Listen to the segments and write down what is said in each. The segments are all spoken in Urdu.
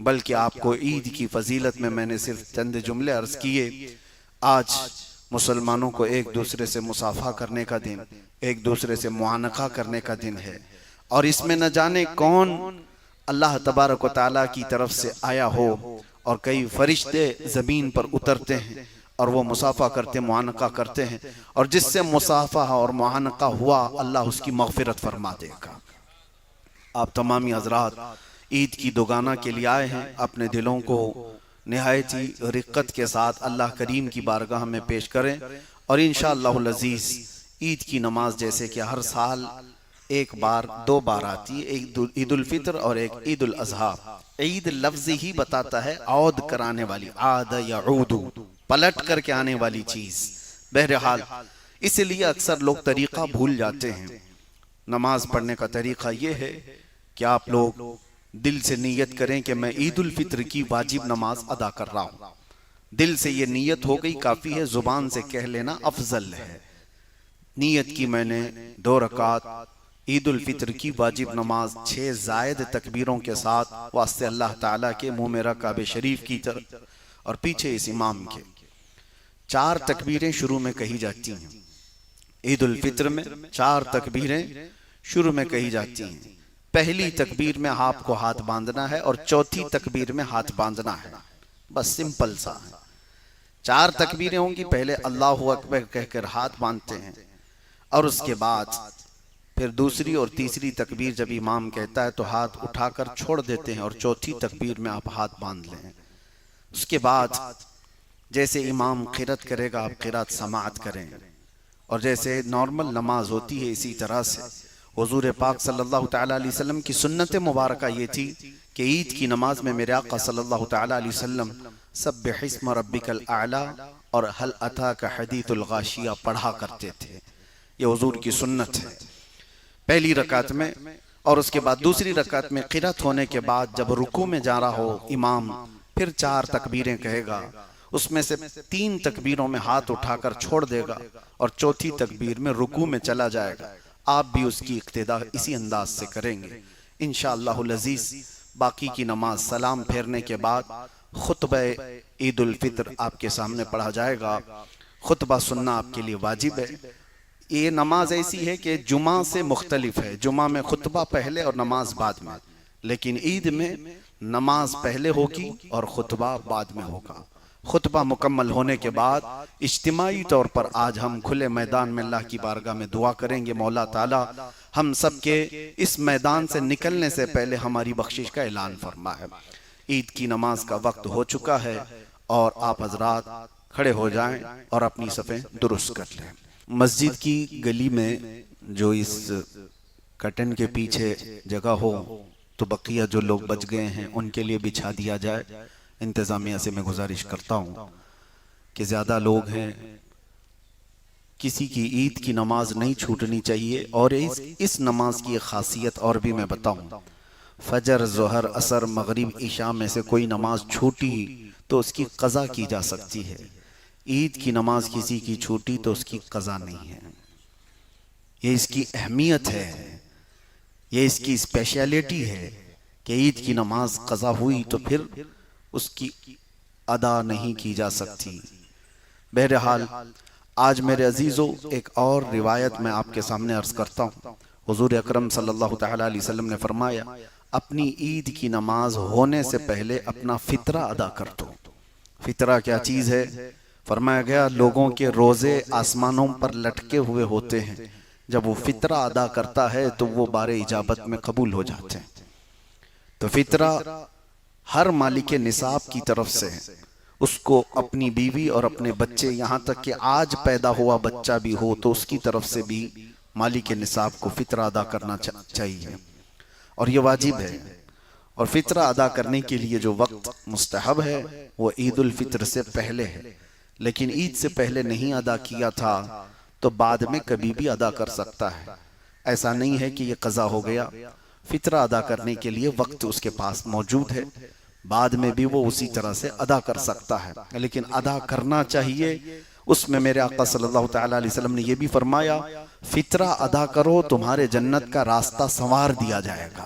بلکہ آپ کو عید کی فضیلت میں نے صرف چند جملے عرض کیے۔ آج مسلمانوں کو ایک دوسرے سے مصافحہ کرنے کا دن، ایک دوسرے سے معانقہ کرنے کا دن ہے، اور اس میں نہ جانے کون اللہ تبارک و تعالیٰ کی طرف سے آیا ہو، اور کئی فرشتے زمین پر اترتے ہیں اور وہ مصافحہ کرتے، معانقہ کرتے ہیں، اور جس سے مصافحہ اور معانقہ ہوا اللہ اس کی مغفرت فرما دے گا۔ آپ تمامی حضرات عید کی دوگانہ کے لیے آئے ہیں، اپنے دلوں کو نہایت ہی رقت کے ساتھ اللہ کریم کی بارگاہ میں پیش کریں، اور انشاءاللہ العزیز عید کی نماز جیسے کہ ہر سال ایک بار دو بار آتی ہے، ایک عید الفطر اور ایک عید الاضحیٰ۔ عید لفظ ہی بتاتا ہے عود کرانے والی، عاد یعود، پلٹ کر کے آنے والی چیز۔ بہرحال اس لیے اکثر لوگ طریقہ بھول جاتے ہیں۔ نماز پڑھنے کا طریقہ یہ ہے کہ آپ لوگ دل سے نیت کریں کہ میں عید الفطر کی واجب نماز ادا کر رہا ہوں۔ دل سے یہ نیت ہو گئی کافی ہے، زبان سے کہہ لینا افضل ہے۔ نیت کی میں نے 2 رکعت عید الفطر کی واجب نماز 6 زائد تکبیروں کے ساتھ واسطے اللہ تعالیٰ کے منہ میرا کعبہ شریف کی طرف اور پیچھے اس امام کے 4 تکبیریں شروع میں کہی جاتی ہیں۔ عید الفطر میں 4 تکبیریں شروع میں کہی جاتی ہیں۔ پہلی تکبیر میں آپ کو ہاتھ باندھنا ہے اور چوتھی تکبیر میں ہاتھ باندھنا ہے، بس سمپل سا ہے۔ 4 تکبیریں ہوں گی، پہلے اللہ اکبر کہہ کر ہاتھ باندھتے ہیں، اور اس کے بعد پھر دوسری اور تیسری تکبیر جب امام کہتا ہے تو ہاتھ اٹھا کر چھوڑ دیتے ہیں، اور چوتھی تکبیر میں آپ ہاتھ باندھ لیں۔ اس کے بعد جیسے امام قرات کرے گا آپ قرات سماعت کریں، اور جیسے نارمل نماز ہوتی ہے اسی طرح سے حضور پاک صلی اللہ تعالیٰ علیہ وسلم کی سنت مبارکہ یہ تھی کہ عید کی نماز میں میرے آقا صلی اللہ تعالیٰ علیہ وسلم سبح اسم ربک الاعلی اور هل اتاک حدیث الغاشیہ پڑھا کرتے تھے۔ یہ حضور کی سنت ہے پہلی رکعت میں، اور اس کے بعد دوسری رکعت میں قرات ہونے کے بعد جب رکوع میں جا رہا ہو امام، پھر 4 تکبیریں کہے گا، اس میں سے 3 تکبیروں میں ہاتھ اٹھا کر چھوڑ دے گا، اور چوتھی تکبیر میں رکوع میں چلا جائے گا۔ آپ بھی اس کی اقتداء اسی انداز سے کریں گے انشاءاللہ العزیز۔ باقی کی نماز سلام پھیرنے کے بعد خطبہ عید الفطر آپ کے سامنے پڑھا جائے گا۔ خطبہ سننا آپ کے لیے واجب ہے۔ یہ نماز ایسی ہے کہ جمعہ سے مختلف ہے، جمعہ میں خطبہ پہلے اور نماز بعد میں، لیکن عید میں نماز پہلے ہوگی اور خطبہ بعد میں ہوگا۔ خطبہ مکمل ہونے کے بعد اجتماعی طور پر آج ہم کھلے میدان میں اللہ کی بارگاہ میں دعا کریں گے، مولا تعالیٰ ہم سب کے اس میدان سے نکلنے سے پہلے ہماری بخشش کا اعلان فرمائے۔ عید کی نماز کا وقت ہو چکا ہے، اور آپ حضرات کھڑے ہو جائیں اور اپنی صفیں درست کر لیں۔ مسجد کی گلی میں جو اس کٹن کے پیچھے جگہ ہو تو بقیہ جو لوگ بچ گئے ہیں ان کے لیے بچھا دیا جائے۔ انتظامیہ سے میں گزارش کرتا ہوں کہ زیادہ لوگ ہیں، کسی کی عید کی نماز نہیں چھوٹنی چاہیے، اور اس نماز کی خاصیت اور بھی میں بتاؤں۔ فجر، ظہر، عصر، مغرب، عشاء میں سے کوئی نماز چھوٹی تو اس کی قضا کی جا سکتی ہے۔ عید کی نماز کسی کی چھوٹی تو اس کی قضا نہیں ہے۔ یہ اس کی اہمیت ہے، یہ اس کی اسپیشلیٹی ہے کہ عید کی نماز قضا ہوئی تو پھر اس کی ادا نہیں کی جا سکتی۔ بہرحال آج میرے عزیزو ایک اور روایت میں آپ کے سامنے عرض کرتا ہوں۔ حضور اکرم صلی اللہ تعالیٰ علیہ وسلم نے فرمایا، اپنی عید کی نماز ہونے سے پہلے اپنا فطرہ ادا کر دو۔ فطرہ کیا چیز ہے؟ فرمایا گیا لوگوں کے روزے آسمانوں پر لٹکے ہوئے ہوتے ہیں، جب وہ فطرہ ادا کرتا ہے تو وہ بار اجابت میں قبول ہو جاتے ہیں۔ تو فطرہ ہر مالک نصاب کی طرف سے اس کو اپنی بیوی اور اپنے بچے، یہاں تک کہ آج پیدا ہوا بچہ بھی ہو تو اس کی طرف سے بھی مالک نصاب کو فطرہ ادا کرنا چاہیے، اور یہ واجب ہے۔ اور فطرہ ادا کرنے کے لیے جو وقت مستحب ہے وہ عید الفطر سے پہلے ہے، لیکن عید سے پہلے نہیں ادا کیا تھا تو بعد میں کبھی بھی ادا کر سکتا ہے۔ ایسا نہیں ہے کہ یہ قضا ہو گیا، فطرہ ادا کرنے کے لیے وقت اس کے پاس موجود ہے، بعد میں بھی وہ اسی طرح سے ادا کر سکتا ہے، لیکن ادا کرنا چاہیے۔ اس میں میرے آقا صلی اللہ تعالیٰ علیہ وسلم نے یہ بھی فرمایا، فطرہ ادا کرو تمہارے جنت کا راستہ سنوار دیا جائے گا۔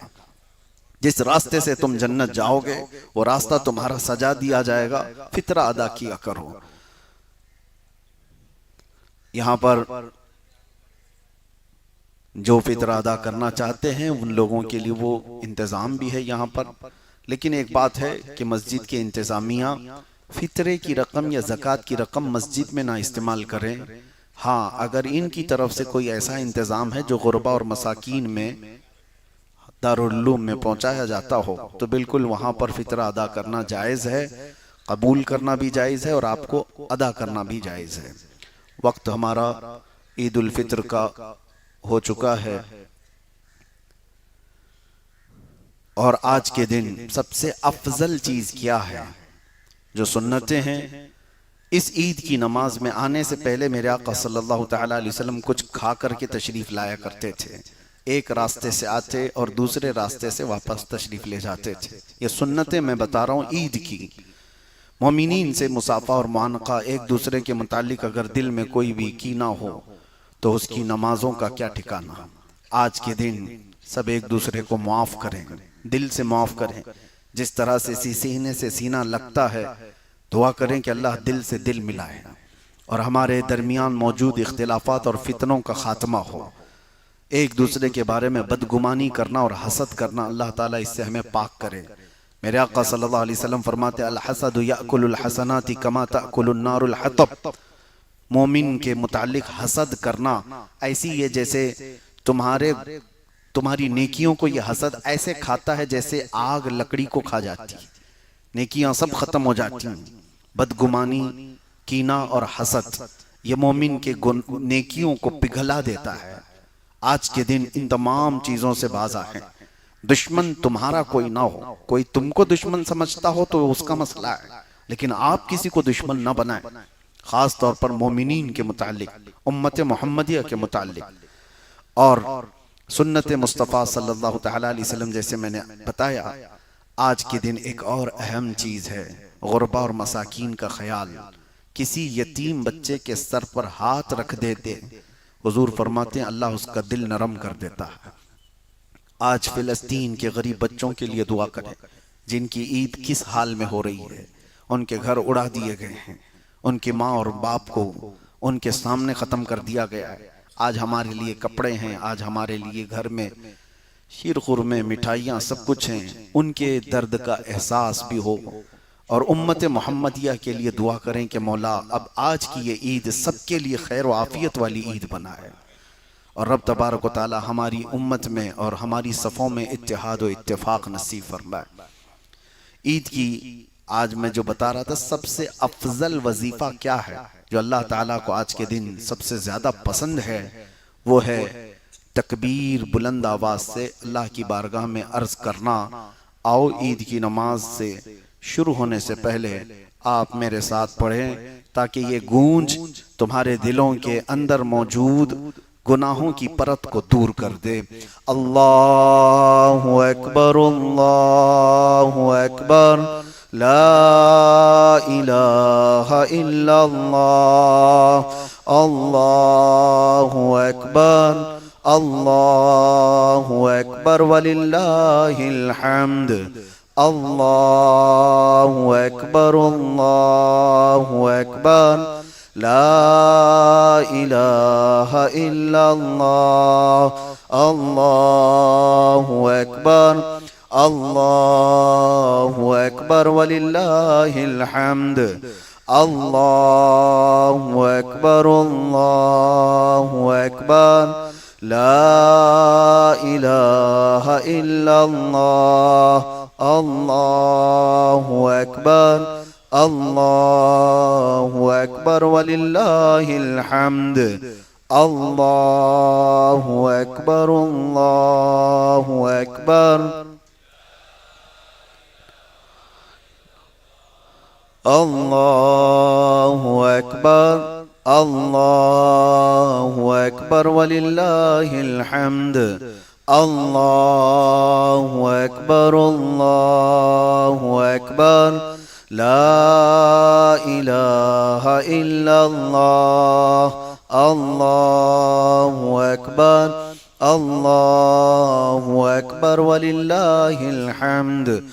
جس راستے سے تم جنت جاؤ گے وہ راستہ تمہارا سجا دیا جائے گا، فطرہ ادا کیا کرو۔ یہاں پر جو فطرہ ادا کرنا چاہتے ہیں ان لوگوں کے لیے وہ انتظام بھی ہے یہاں پر، لیکن ایک بات ہے کہ مسجد کے انتظامیہ فطرے کی رقم یا زکوٰۃ کی رقم مسجد میں نہ استعمال کریں۔ ہاں، اگر ان کی طرف سے کوئی ایسا انتظام ہے جو غربا اور مساکین میں دارالعلوم میں پہنچایا جاتا ہو تو بالکل وہاں پر فطرہ ادا کرنا جائز ہے، قبول کرنا بھی جائز ہے اور آپ کو ادا کرنا بھی جائز ہے۔ وقت ہمارا عید الفطر کا ہو چکا ہے، اور آج کے دن سب سے افضل چیز کیا ہے؟ جو سنتیں ہیں، اس عید کی نماز میں آنے سے پہلے میرے آقا صلی اللہ تعالیٰ علیہ وسلم کچھ کھا کر کے تشریف لایا کرتے تھے۔ ایک راستے سے آتے اور دوسرے راستے سے واپس تشریف لے جاتے تھے۔ یہ سنتیں میں بتا رہا ہوں عید کی۔ مومنین سے مصافحہ اور معانقہ، ایک دوسرے کے متعلق اگر دل میں کوئی بھی کینہ ہو تو اس کی نمازوں کا کیا ٹھکانہ۔ آج کے دن سب ایک دوسرے کو معاف کریں، دل سے معاف کریں۔ جس طرح سے سینے سے سینہ لگتا ہے، دعا کریں کہ اللہ دل سے دل ملائے اور ہمارے درمیان موجود اختلافات اور فتنوں کا خاتمہ ہو۔ ایک دوسرے کے بارے میں بدگمانی کرنا اور حسد کرنا، اللہ تعالیٰ اس سے ہمیں پاک کرے۔ میرے آقا صلی اللہ علیہ وسلم فرماتے ہیں الحسد یأکل الحسنات کما تأکل النار الحطب۔ مومن کے متعلق حسد کرنا ایسی ہے جیسے تمہاری نیکیوں کو یہ حسد ایسے کھاتا ہے جیسے آگ لکڑی کو کھا جاتی، نیکیاں سب ختم ہو جاتی ہیں۔ بدگمانی، کینہ اور حسد یہ مومن کے نیکیوں کو پگھلا دیتا ہے۔ آج کے دن ان تمام چیزوں سے باز آئیں۔ دشمن تمہارا کوئی نہ ہو، کوئی تم کو دشمن سمجھتا ہو تو اس کا مسئلہ ہے، لیکن آپ کسی کو دشمن نہ بنائیں، خاص طور پر مومنین کے متعلق، امت محمدیہ کے متعلق۔ اور سنت مصطفیٰ صلی اللہ تعالیٰ علیہ وسلم جیسے میں نے بتایا، آج کے دن ایک اور اہم چیز ہے غربا اور مساکین کا خیال۔ کسی یتیم بچے کے سر پر ہاتھ رکھ دیتے، حضور فرماتے ہیں اللہ اس کا دل نرم کر دیتا ہے۔ آج فلسطین کے غریب بچوں کے لیے دعا کریں جن کی عید کس حال میں ہو رہی ہے، ان کے گھر اڑا دیے گئے ہیں، ان کی ماں اور باپ کو ان کے سامنے ختم کر دیا گیا ہے۔ آج ہمارے لیے کپڑے ہیں، آج ہمارے لیے گھر میں شیر خورمے، مٹھائیاں سب کچھ ہیں، ان کے درد کا احساس بھی ہو۔ اور امت محمدیہ کے لیے دعا کریں کہ مولا اب آج کی یہ عید سب کے لیے خیر و عافیت والی عید بنائے، اور رب تبارک و تعالی ہماری امت میں اور ہماری صفوں میں اتحاد و اتفاق نصیب فرمائے۔ عید کی آج میں جو بتا رہا تھا سب سے افضل وظیفہ کیا ہے جو اللہ تعالیٰ کو آج کے دن سب سے زیادہ پسند ہے، وہ ہے تکبیر بلند آواز سے اللہ کی بارگاہ میں عرض کرنا۔ آؤ عید کی نماز سے شروع ہونے سے پہلے آپ میرے ساتھ پڑھیں تاکہ یہ گونج تمہارے دلوں کے اندر موجود گناہوں کی پرت کو دور کر دے۔ اللہ اکبر، اللہ اکبر، لا الہ الا اللہ، اللہ اکبر، اللہ اکبر وللہ الحمد، اللہ اکبر، اللہ اکبر، لا الہ الا اللہ، اللہ اکبر، اللہ اکبر وللہ الحمد، اللہ اکبر، اللہ اکبر، لا الہ الا اللہ، اللہ اکبر، اللہ اکبر وللہ الحمد، اللہ اکبر، اللہ اکبر، اللہ اکبر، اللہ اکبر وللہ الحمد، اللہ اکبر، اللہ اکبر، لا الہ الا اللہ، اللہ اکبر، الله أكبر ولله الحمد.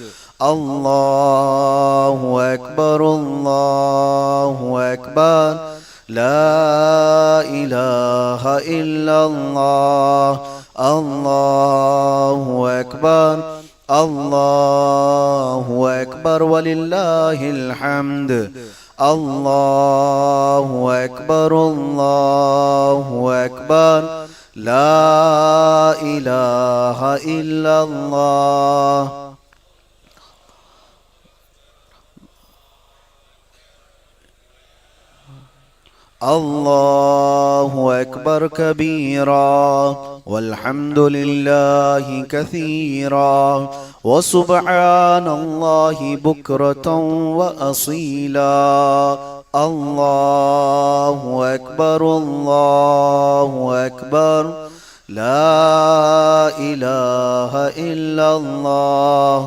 الله أكبر الله أكبر لا إله إلا الله. الله أكبر الله أكبر ولله الحمد. الله أكبر الله أكبر لا إله إلا الله. الله أكبر كبيرا والحمد لله كثيرا وسبحان الله بكرة وأصيلا. الله أكبر الله أكبر لا إله إلا الله.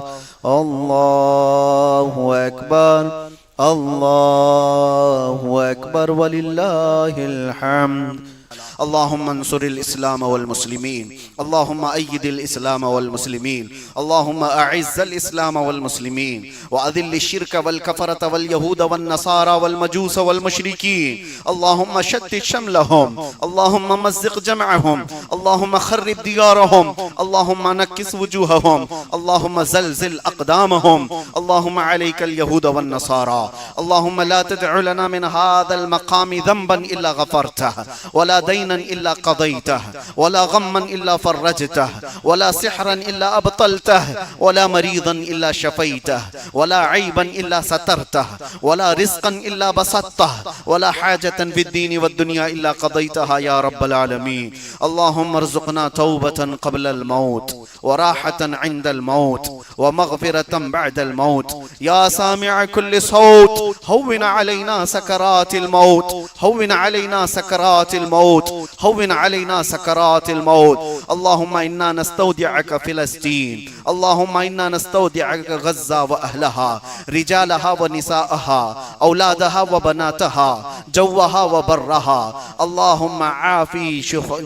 الله أكبر الله أكبر ولله الحمد. اللهم انصر الإسلام والمسلمين. اللهم أيد الإسلام والمسلمين. اللهم أعز الإسلام والمسلمين وأذل الشرك والكفرة واليهود والنصارى والمجوس والمشركين. اللهم شتت شملهم. اللهم مزق جمعهم. اللهم خرب ديارهم. اللهم نكس وجوههم. اللهم زلزل أقدامهم. اللهم عليك اليهود والنصارى. اللهم لا تدع لنا من هذا المقام ذنبا إلا غفرته ولا دينا إلا قضيته ولا غما إلا فرجته ولا سحرا إلا أبطلته ولا مريضا إلا شفيته ولا عيبا إلا سترته ولا رزقا إلا بسطته ولا حاجة في الدين والدنيا إلا قضيتها يا رب العالمين. اللهم ارزقنا توبة قبل الموت وراحة عند الموت ومغفرة بعد الموت. يا سامع كل صوت هون علينا سكرات الموت. هون علينا سكرات الموت. هون علينا سكرات الموت. اللهم إنا نستودعك فلسطين. اللهم إنا نستودعك غزة وأهلها رجالها ونساءها أولادها وبناتها جوها وبرها. اللهم عافي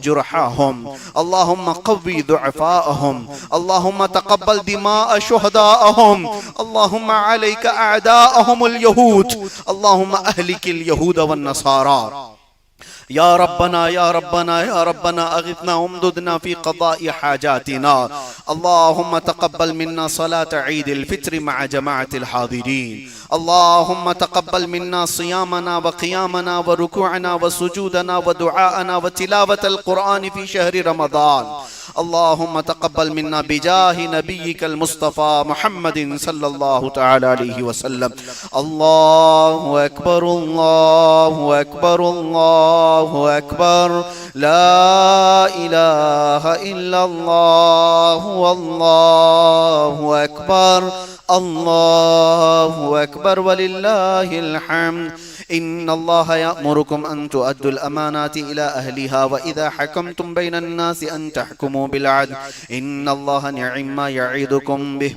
جرحاهم. اللهم قوي ضعفاءهم. اللهم تقبل دماء شهداءهم. اللهم عليك أعداءهم اليهود. اللهم أهلك اليهود والنصارى. يا ربنا يا ربنا يا ربنا أغثنا وامددنا في قضاء حاجاتنا. اللهم تقبل منا صلاة عيد الفطر مع جماعة الحاضرين. اللهم تقبل منا صيامنا وقيامنا وركوعنا وسجودنا ودعاءنا وتلاوة القرآن في شهر رمضان. اللهم تقبل منا بجاه نبيك المصطفى محمد صلى الله تعالى عليه وسلم. الله أكبر الله أكبر الله أكبر لا إله إلا الله. والله أكبر الله أكبر ولله الحمد. إن الله يأمركم أن تؤدوا الأمانات إلى أهلها وإذا حكمتم بين الناس أن تحكموا بالعدل. إن الله نعم ما يعظكم به.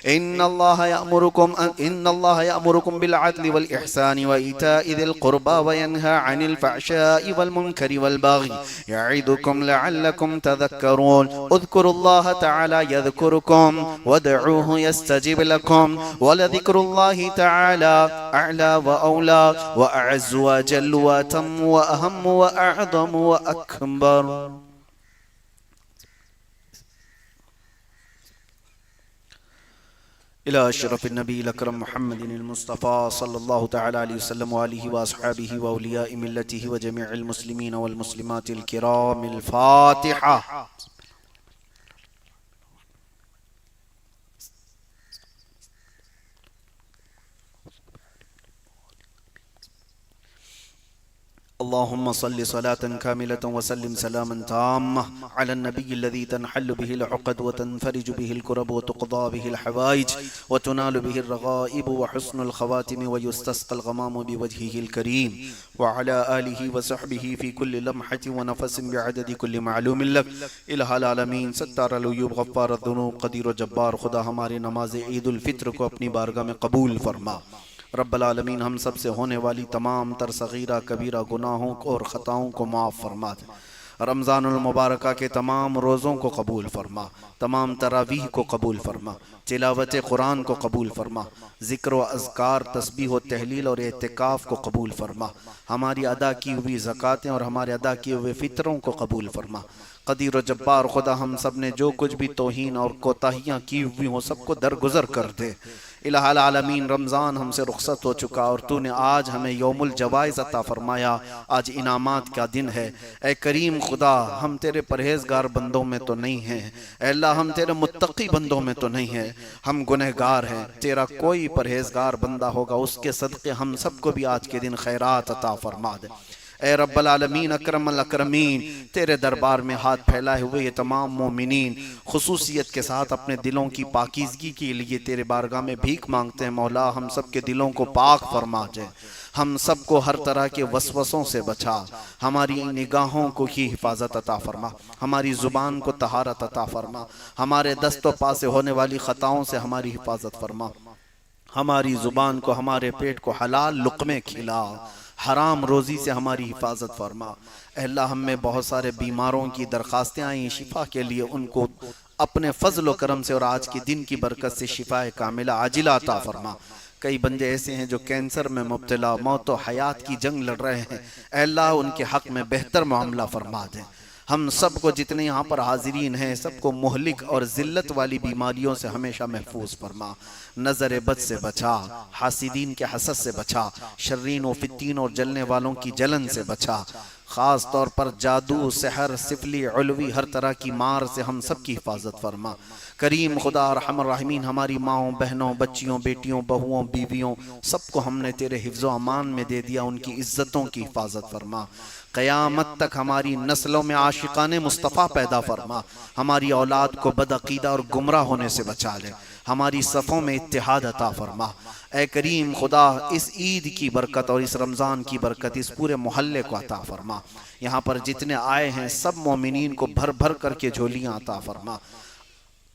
إن الله يأمركم بالعدل والإحسان وإيتاء ذي القربى وينهى عن الفحشاء والمنكر والبغي يعظكم لعلكم تذكرون. اذكروا الله تعالى يذكركم وادعوه يستجب لكم ولذكر الله تعالى أعلى وأولى وأعز وجل وأتم وأهم وأعظم وأكبر. إلى أشرف النبي الأكرم محمد المصطفى صلى الله تعالى عليه وسلم وآله وأصحابه وأولياء ملته وجميع المسلمين والمسلمات الكرام. الفاتحة. اللهم صل صلاة كاملة وسلم سلاما تاما على النبي الذي تنحل به العقد وتنفرج به الكرب وتقضى به الحوائج وتنال به الرغائب وحسن الخواتم ويستسقى الغمام بوجهه الكريم وعلى آله وصحبه في كل لمحة ونفس بعدد كل معلوم لك. الہ العالمین ستار العیوب غفار الذنوب قدیر و جبار خدا ہماری نماز عید الفطر کو اپنی بارگاہ میں قبول فرما. رب العالمین ہم سب سے ہونے والی تمام تر صغیرہ کبیرہ گناہوں کو اور خطاؤں کو معاف فرما دے. رمضان المبارکہ کے تمام روزوں کو قبول فرما، تمام تراویح کو قبول فرما، تلاوت قرآن کو قبول فرما، ذکر و اذکار، تسبیح و تحلیل اور اعتکاف کو قبول فرما، ہماری ادا کی ہوئی زکاتیں اور ہمارے ادا کیے ہوئے فطروں کو قبول فرما۔ قدیر و جبار خدا ہم سب نے جو کچھ بھی توہین اور کوتاہیاں کی ہوئی ہوں سب کو درگزر کر دے۔ الہ العالمین، رمضان ہم سے رخصت ہو چکا اور تو نے آج ہمیں یوم الجوائز عطا فرمایا، آج انعامات کا دن ہے۔ اے کریم خدا، ہم تیرے پرہیزگار بندوں میں تو نہیں ہیں، اے اللہ ہم تیرے متقی بندوں میں تو نہیں ہیں، ہم گنہگار ہیں۔ تیرا کوئی پرہیزگار بندہ ہوگا، اس کے صدقے ہم سب کو بھی آج کے دن خیرات عطا فرما دے۔ اے رب العالمین، اکرم الاکرمین، تیرے دربار میں ہاتھ پھیلائے ہوئے یہ تمام مومنین خصوصیت کے ساتھ اپنے دلوں کی پاکیزگی کے لیے تیرے بارگاہ میں بھیک مانگتے ہیں۔ مولا ہم سب کے دلوں کو پاک فرما دے، ہم سب کو ہر طرح کے وسوسوں سے بچا، ہماری نگاہوں کو کی حفاظت عطا فرما، ہماری زبان کو طہارت عطا فرما، ہمارے دست و پا سے ہونے والی خطاؤں سے ہماری حفاظت فرما، ہماری زبان کو، ہمارے پیٹ کو حلال لقمے کھلا، حرام روزی سے ہماری حفاظت فرما۔ اے اللہ ہم میں بہت سارے بیماروں کی درخواستیں آئیں شفا کے لیے، ان کو اپنے فضل و کرم سے اور آج کے دن کی برکت سے شفا کاملہ عاجلہ عطا فرما۔ کئی بندے ایسے ہیں جو کینسر میں مبتلا، موت و حیات کی جنگ لڑ رہے ہیں، اے اللہ ان کے حق میں بہتر معاملہ فرما دیں۔ ہم سب کو جتنے یہاں پر حاضرین ہیں سب کو مہلک اور ذلت والی بیماریوں سے ہمیشہ محفوظ فرما، نظر بد سے بچا، حاسدین کے حسد سے بچا، شرین و فتین اور جلنے والوں کی جلن سے بچا، خاص طور پر جادو، سحر، سفلی، علوی، ہر طرح کی مار سے ہم سب کی حفاظت فرما۔ کریم خدا ارحم الراحمین، ہماری ماؤں، بہنوں، بچیوں، بیٹیوں، بہوؤں، بیویوں سب کو ہم نے تیرے حفظ و امان میں دے دیا، ان کی عزتوں کی حفاظت فرما۔ قیامت تک ہماری نسلوں میں عاشقان مصطفیٰ پیدا فرما، ہماری اولاد کو بدعقیدہ اور گمراہ ہونے سے بچا لے، ہماری صفوں میں اتحاد عطا فرما۔ اے کریم خدا، اس عید کی برکت اور اس رمضان کی برکت اس پورے محلے کو عطا فرما۔ یہاں پر جتنے آئے ہیں سب مومنین کو بھر بھر کر کے جھولیاں عطا فرما۔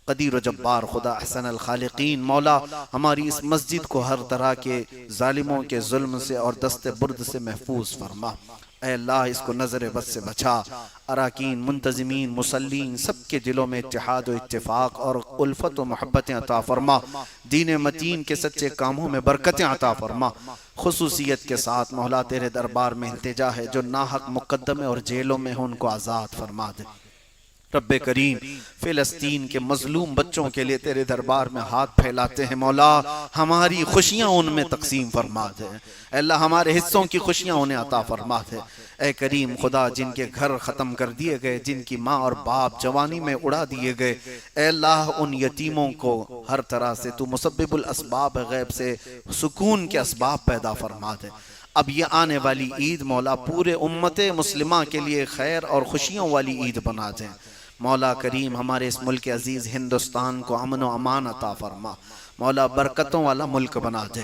قدیر و جبار خدا احسن الخالقین، مولا ہماری اس مسجد کو ہر طرح کے ظالموں کے ظلم سے اور دست برد سے محفوظ فرما۔ اے اللہ اس کو نظر بد سے بچا، اراکین، منتظمین، مسلین سب کے دلوں میں اتحاد و اتفاق اور الفت و محبتیں عطا فرما، دین متین کے سچے کاموں میں برکتیں عطا فرما۔ خصوصیت کے ساتھ مولا تیرے دربار میں التجا ہے، جو ناحق مقدمے اور جیلوں میں ہیں ان کو آزاد فرما دے۔ رب کریم، فلسطین کے مظلوم بچوں کے لیے تیرے دربار میں ہاتھ پھیلاتے ہیں، مولا ہماری خوشیاں ان میں تقسیم فرما دے، اے اللہ ہمارے حصوں کی خوشیاں انہیں عطا فرما دے۔ اے کریم خدا، جن کے گھر ختم کر دیے گئے، جن کی ماں اور باپ جوانی میں اڑا دیے گئے، اے اللہ ان یتیموں کو ہر طرح سے تو مسبب الاسباب غیب سے سکون کے اسباب پیدا فرما دے۔ اب یہ آنے والی عید مولا پورے امت مسلمہ کے لیے خیر اور خوشیوں والی عید بنا دیں۔ مولا کریم، ہمارے اس ملک عزیز ہندوستان کو امن و امان عطا فرما، مولا برکتوں والا ملک بنا دے،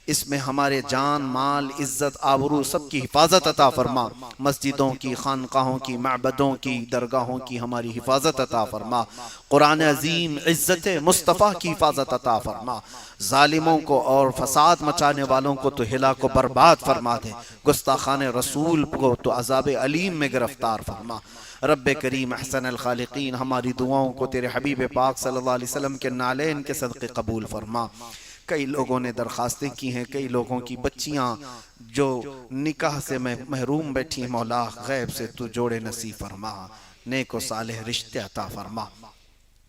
اس میں ہمارے جان، مال، عزت، آبرو سب کی حفاظت عطا فرما، مسجدوں کی، خانقاہوں کی، معبدوں کی، درگاہوں کی ہماری حفاظت عطا فرما، قرآن عظیم، عزت مصطفیٰ کی حفاظت عطا فرما، ظالموں کو اور فساد مچانے والوں کو تو ہلاک و برباد فرما دے، گستاخان رسول کو تو عذاب علیم میں گرفتار فرما۔ رب کریم احسن الخالقین، ہماری دعاؤں کو تیرے حبیب پاک صلی اللہ علیہ وسلم کے نالین کے صدقے قبول فرما۔ کئی لوگوں نے درخواستیں کی ہیں، کئی لوگوں کی بچیاں جو نکاح سے محروم بیٹھی ہیں، مولا غیب سے تو جوڑے نصیب فرما، نیک و صالح رشتے عطا فرما۔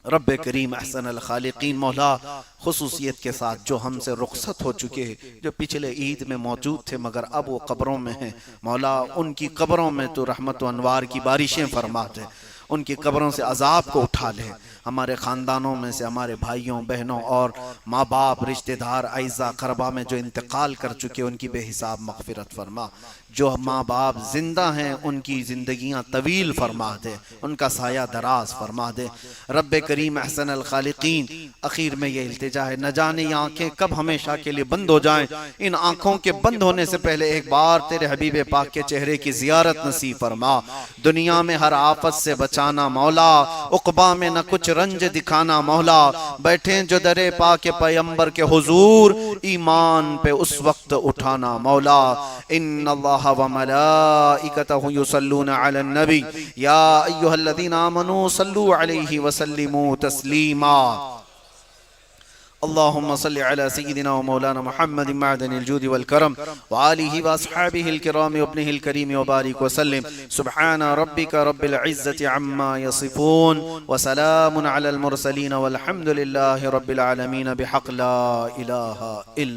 رب کریم احسن الخالقین، مولا خصوصیت کے ساتھ جو ہم سے رخصت ہو چکے، جو پچھلے عید میں موجود تھے مگر اب وہ قبروں میں ہیں، مولا ان کی قبروں میں تو رحمت و انوار کی بارشیں فرما دے، ان کی قبروں سے عذاب کو اٹھا لے، ہمارے خاندانوں میں سے ہمارے بھائیوں، بہنوں اور ماں باپ، رشتہ دار، اعزا قربا میں جو انتقال کر چکے ان کی بے حساب مغفرت فرما، جو ماں باپ زندہ ہیں ان کی زندگیاں طویل فرما دے، ان کا سایہ دراز فرما دے۔ رب کریم احسن الخالقین، اخیر میں یہ التجا ہے، نہ جانے یہ آنکھیں کب ہمیشہ کے لیے بند ہو جائیں، ان آنکھوں کے بند ہونے سے پہلے ایک بار تیرے حبیب پاک کے چہرے کی زیارت نصیب فرما، دنیا میں ہر آفت سے بچا بچانا مولا، عقبہ میں نہ کچھ رنج دکھانا مولا، بیٹھیں جو در پاک پیمبر کے حضور ایمان پہ اس وقت اٹھانا مولا۔ ان اللہ و ملائکتہ یصلون علی النبی یا ایہا الذین آمنوا صلوا علیہ وسلموا تسلیما۔ اللهم صل على سيدنا ومولانا محمد معدن الجود والكرم وآله وأصحابه الكرام وابنه الكريم وبارك وسلم سبحان ربك رب العزة عما يصفون وسلام على المرسلين والحمد لله رب العالمين بحق لا إله إلا